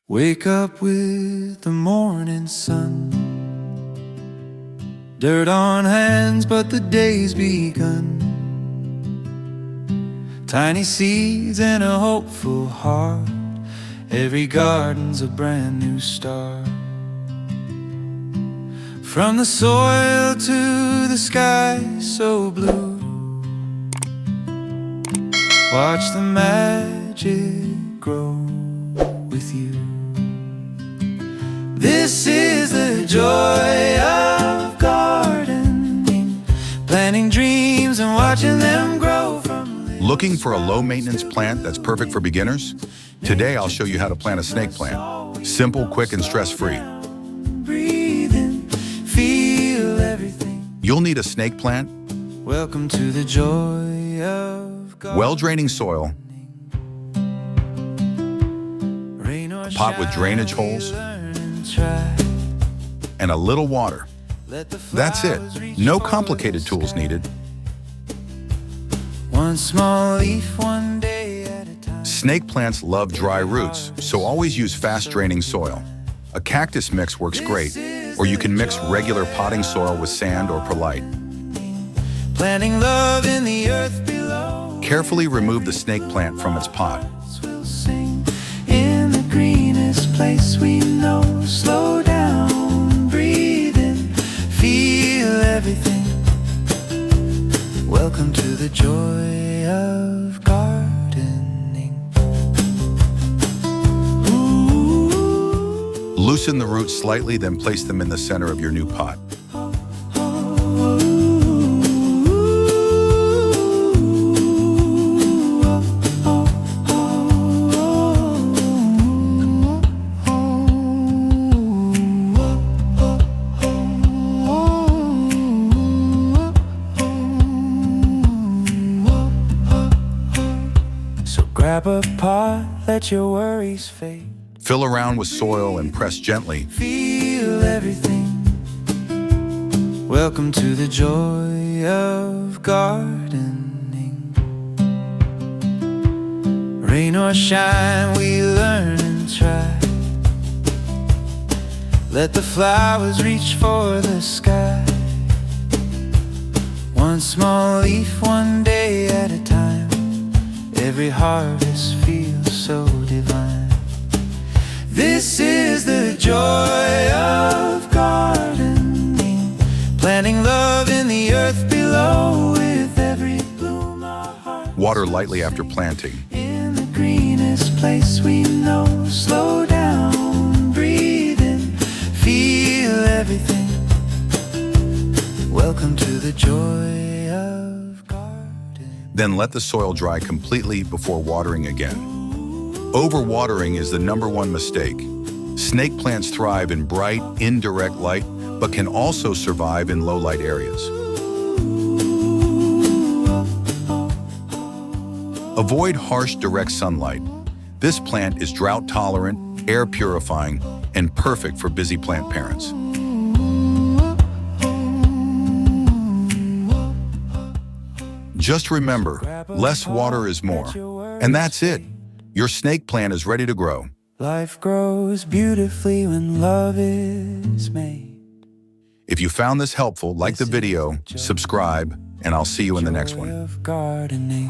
Wake up with the morning sun, dirt on hands, but the day's begun. Tiny seeds and a hopeful heart, every garden's a brand new start. From the soil to the sky so blue, watch the magic grow with you. This is the joy of gardening, planting dreams and watching them grow from little. Looking for a low-maintenance plant that's perfect for beginners? Today I'll show you how to plant a snake plant. Simple, quick, and stress-free. Breathe in, feel everything. You'll need a snake plant, Welcome to the joy of gardening. well-draining soil, Rain or pot with shine, drainage we holes, learn and try. and a little water. Let the That's it. flowers reach No for complicated the tools sky. needed. One small leaf, one day at a time. Snake plants love dry roots, so always use fast-draining soil. A cactus mix works great, or you can mix regular potting soil with sand or perlite. Planting love in the earth below. Carefully remove the snake plant from its pot. We'll sing in the greenest place we know. Slow down, breathe in, feel everything. Welcome to the joy of gardening. Ooh. Loosen the roots slightly, then place them in the center of your new pot. Grab a pot, let your worries fade. Fill around with soil and press gently. Feel everything. Welcome to the joy of gardening. Rain or shine, we learn and try. Let the flowers reach for the sky. One small leaf, one day at a time. Every harvest feels so divine. This is the joy of gardening, planting love in the earth below. With every bloom our heart Water lightly after planting. in the greenest place we know. Slow down, breathe in, feel everything. Welcome to the joy of gardening. Then let the soil dry completely before watering again. Overwatering is the #1 mistake. Snake plants thrive in bright, indirect light, but can also survive in low-light areas. Avoid harsh, direct sunlight. This plant is drought-tolerant, air-purifying, and perfect for busy plant parents. Just remember, less water is more. And that's it. Your snake plant is ready to grow. Life grows beautifully when love is made. If you found this helpful, like the video, subscribe, and I'll see you in the next one. Joy of gardening.